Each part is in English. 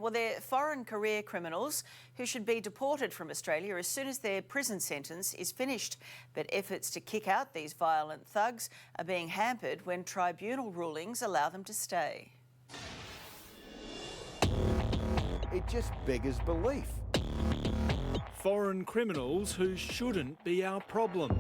Well, they're foreign career criminals who should be deported from Australia as soon as their prison sentence is finished. But efforts to kick out these violent thugs are being hampered when tribunal rulings allow them to stay. It just beggars belief. Foreign criminals who shouldn't be our problem.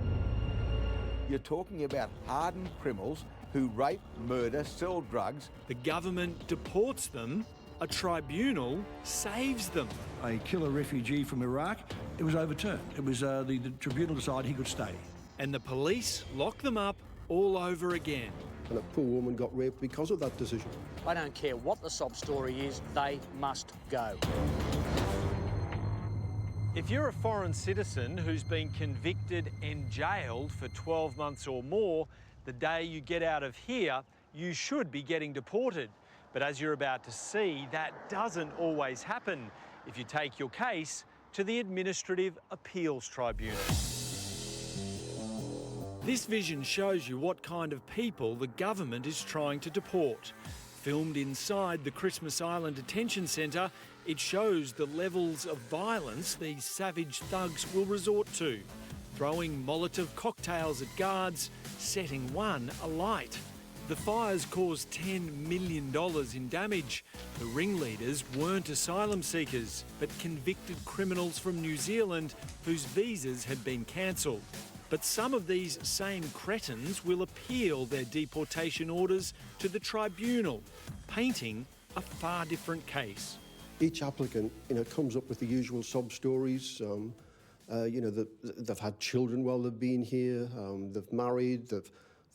You're talking about hardened criminals who rape, murder, sell drugs. The government deports them. A tribunal saves them. A killer refugee from Iraq, it was overturned. It was the tribunal decided he could stay. And the police lock them up all over again. And a poor woman got raped because of that decision. I don't care what the sob story is, they must go. If you're a foreign citizen who's been convicted and jailed for 12 months or more, the day you get out of here, you should be getting deported. But as you're about to see, that doesn't always happen if you take your case to the Administrative Appeals Tribunal. This vision shows you what kind of people the government is trying to deport. Filmed inside the Christmas Island Detention Centre, it shows the levels of violence these savage thugs will resort to, throwing Molotov cocktails at guards, setting one alight. The fires caused $10 million in damage. The ringleaders weren't asylum seekers, but convicted criminals from New Zealand whose visas had been cancelled. But some of these same cretins will appeal their deportation orders to the tribunal, painting a far different case. Each applicant, comes up with the usual sob stories. They've had children while they've been here. They've married.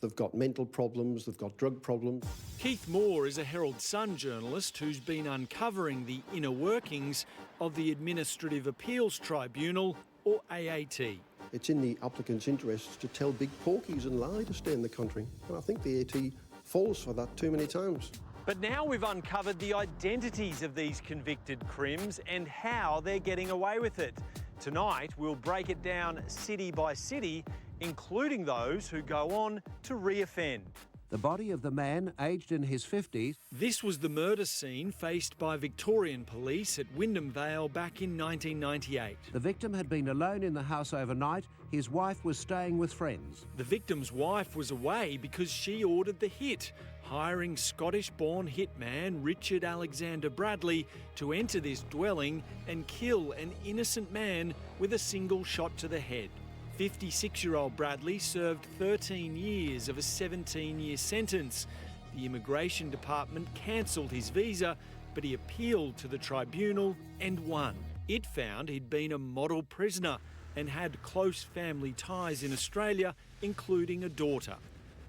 They've got mental problems, they've got drug problems. Keith Moore is a Herald Sun journalist who's been uncovering the inner workings of the Administrative Appeals Tribunal, or AAT. It's in the applicant's interests to tell big porkies and lie to stay in the country. And I think the AT falls for that too many times. But now we've uncovered the identities of these convicted crims and how they're getting away with it. Tonight, we'll break it down city by city, including those who go on to reoffend. The body of the man, aged in his 50s. This was the murder scene faced by Victorian police at Wyndham Vale back in 1998. The victim had been alone in the house overnight. His wife was staying with friends. The victim's wife was away because she ordered the hit, hiring Scottish-born hitman Richard Alexander Bradley to enter this dwelling and kill an innocent man with a single shot to the head. 56-year-old Bradley served 13 years of a 17-year sentence. The Immigration Department cancelled his visa, but he appealed to the tribunal and won. It found he'd been a model prisoner and had close family ties in Australia, including a daughter.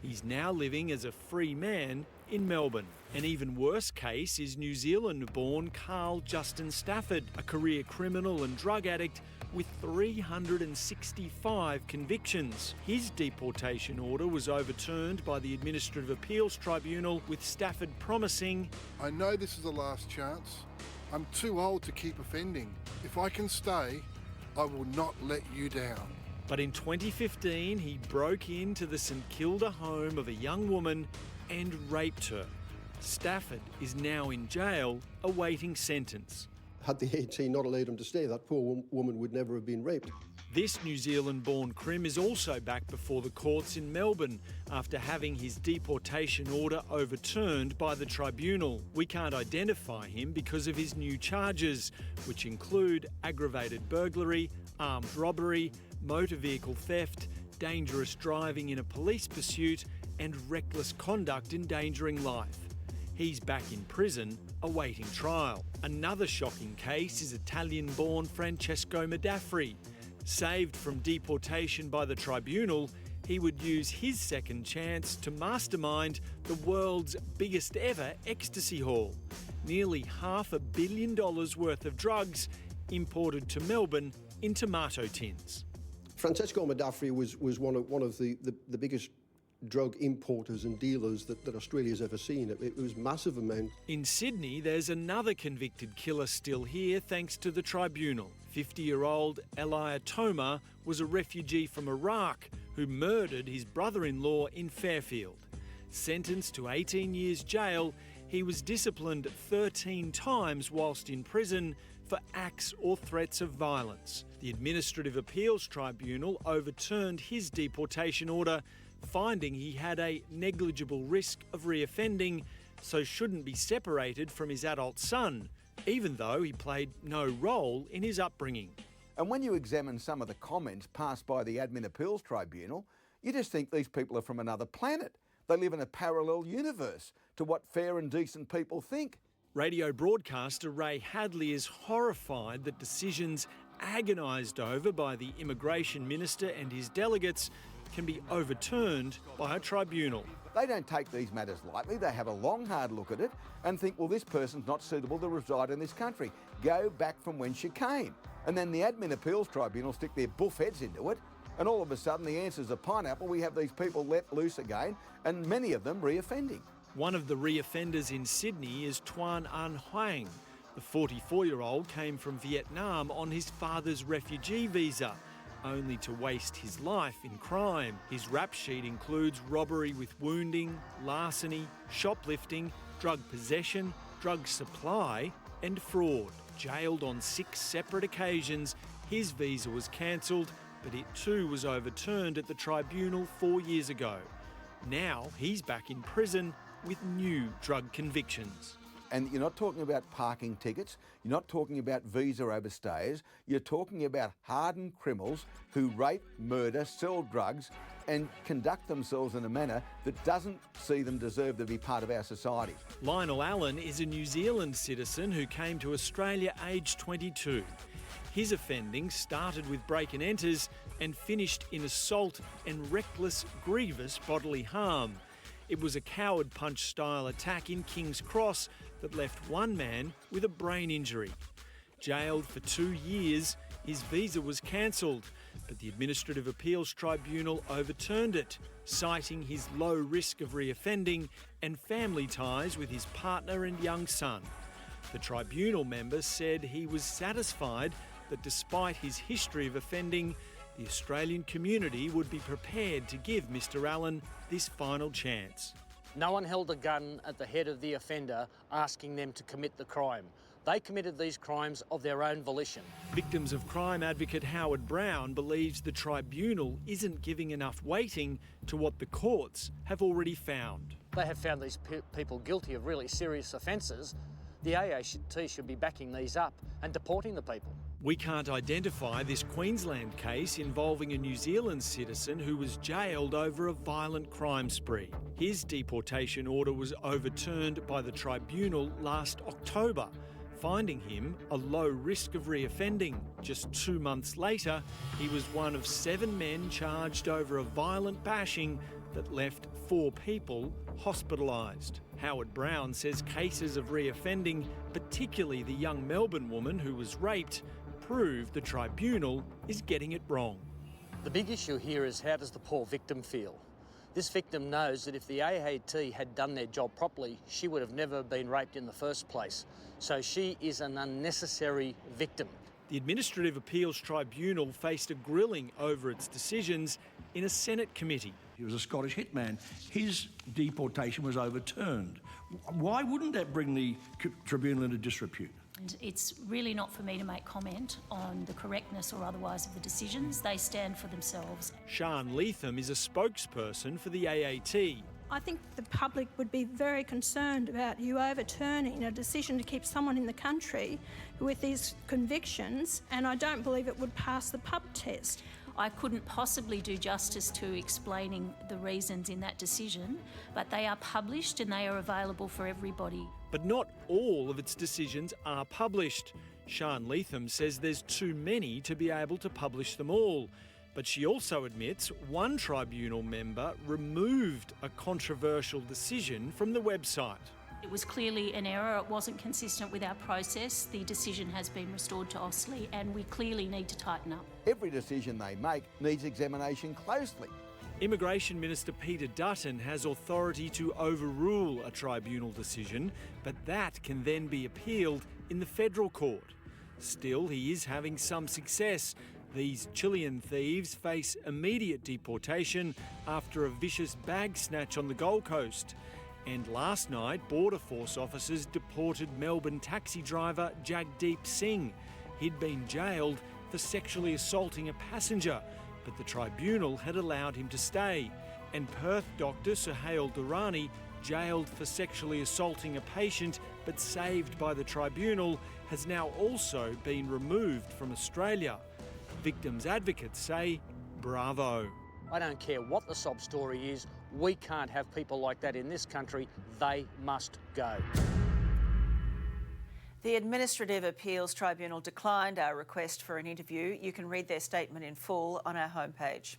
He's now living as a free man in Melbourne. An even worse case is New Zealand-born Carl Justin Stafford, a career criminal and drug addict with 365 convictions. His deportation order was overturned by the Administrative Appeals Tribunal, with Stafford promising, "I know this is the last chance. I'm too old to keep offending. If I can stay, I will not let you down." But in 2015, he broke into the St Kilda home of a young woman and raped her. Stafford is now in jail awaiting sentence. Had the AT not allowed him to stay, that poor woman would never have been raped. This New Zealand-born crim is also back before the courts in Melbourne after having his deportation order overturned by the tribunal. We can't identify him because of his new charges, which include aggravated burglary, armed robbery, motor vehicle theft, dangerous driving in a police pursuit, and reckless conduct endangering life. He's back in prison, awaiting trial. Another shocking case is Italian-born Francesco Madafri. Saved from deportation by the tribunal, he would use his second chance to mastermind the world's biggest ever ecstasy haul. Nearly $500 million worth of drugs imported to Melbourne in tomato tins. Francesco Madafri was one of the biggest drug importers and dealers that Australia's ever seen. It was massive amount. In Sydney, there's another convicted killer still here thanks to the tribunal. 50-year-old Elia Toma was a refugee from Iraq who murdered his brother-in-law in Fairfield. Sentenced to 18 years jail, he was disciplined 13 times whilst in prison for acts or threats of violence. The Administrative Appeals Tribunal overturned his deportation order, finding he had a negligible risk of reoffending, so shouldn't be separated from his adult son, even though he played no role in his upbringing. And when you examine some of the comments passed by the Admin Appeals Tribunal, you just think these people are from another planet. They live in a parallel universe to what fair and decent people think. Radio broadcaster Ray Hadley is horrified that decisions agonised over by the Immigration Minister and his delegates can be overturned by a tribunal. They don't take these matters lightly. They have a long, hard look at it and think, well, this person's not suitable to reside in this country. Go back from whence you came. And then the Admin Appeals Tribunal stick their buff heads into it, and all of a sudden the answer's a pineapple. We have these people let loose again, and many of them reoffending. One of the reoffenders in Sydney is Tuan An Hoang. The 44-year-old came from Vietnam on his father's refugee visa, only to waste his life in crime. His rap sheet includes robbery with wounding, larceny, shoplifting, drug possession, drug supply and fraud. Jailed on 6 separate occasions, his visa was cancelled, but it too was overturned at the tribunal 4 years ago. Now he's back in prison with new drug convictions. And you're not talking about parking tickets, you're not talking about visa overstayers, you're talking about hardened criminals who rape, murder, sell drugs and conduct themselves in a manner that doesn't see them deserve to be part of our society. Lionel Allen is a New Zealand citizen who came to Australia aged 22. His offending started with break and enters and finished in assault and reckless, grievous bodily harm. It was a coward punch-style attack in King's Cross that left one man with a brain injury. Jailed for 2 years, his visa was cancelled, but the Administrative Appeals Tribunal overturned it, citing his low risk of reoffending and family ties with his partner and young son. The tribunal member said he was satisfied that despite his history of offending, the Australian community would be prepared to give Mr Allen this final chance. No one held a gun at the head of the offender asking them to commit the crime. They committed these crimes of their own volition. Victims of crime advocate Howard Brown believes the tribunal isn't giving enough weighting to what the courts have already found. They have found these people guilty of really serious offences. The AAT should be backing these up and deporting the people. We can't identify this Queensland case involving a New Zealand citizen who was jailed over a violent crime spree. His deportation order was overturned by the tribunal last October, finding him a low risk of reoffending. Just 2 months later, he was one of 7 men charged over a violent bashing that left 4 people hospitalised. Howard Brown says cases of reoffending, particularly the young Melbourne woman who was raped, prove the tribunal is getting it wrong. The big issue here is, how does the poor victim feel? This victim knows that if the AAT had done their job properly, she would have never been raped in the first place. So she is an unnecessary victim. The Administrative Appeals Tribunal faced a grilling over its decisions in a Senate committee. He was a Scottish hitman. His deportation was overturned. Why wouldn't that bring the tribunal into disrepute? And it's really not for me to make comment on the correctness or otherwise of the decisions. They stand for themselves. Sian Leatham is a spokesperson for the AAT. I think the public would be very concerned about you overturning a decision to keep someone in the country with these convictions, and I don't believe it would pass the pub test. I couldn't possibly do justice to explaining the reasons in that decision, but they are published and they are available for everybody. But not all of its decisions are published. Sian Leatham says there's too many to be able to publish them all. But she also admits one tribunal member removed a controversial decision from the website. It was clearly an error. It wasn't consistent with our process. The decision has been restored to Austlii and we clearly need to tighten up. Every decision they make needs examination closely. Immigration Minister Peter Dutton has authority to overrule a tribunal decision, but that can then be appealed in the federal court. Still, he is having some success. These Chilean thieves face immediate deportation after a vicious bag snatch on the Gold Coast. And last night, Border Force officers deported Melbourne taxi driver Jagdeep Singh. He'd been jailed for sexually assaulting a passenger, but the tribunal had allowed him to stay. And Perth doctor Suhail Durrani, jailed for sexually assaulting a patient but saved by the tribunal, has now also been removed from Australia. Victims' advocates say, bravo. I don't care what the sob story is, we can't have people like that in this country. They must go. The Administrative Appeals Tribunal declined our request for an interview. You can read their statement in full on our homepage.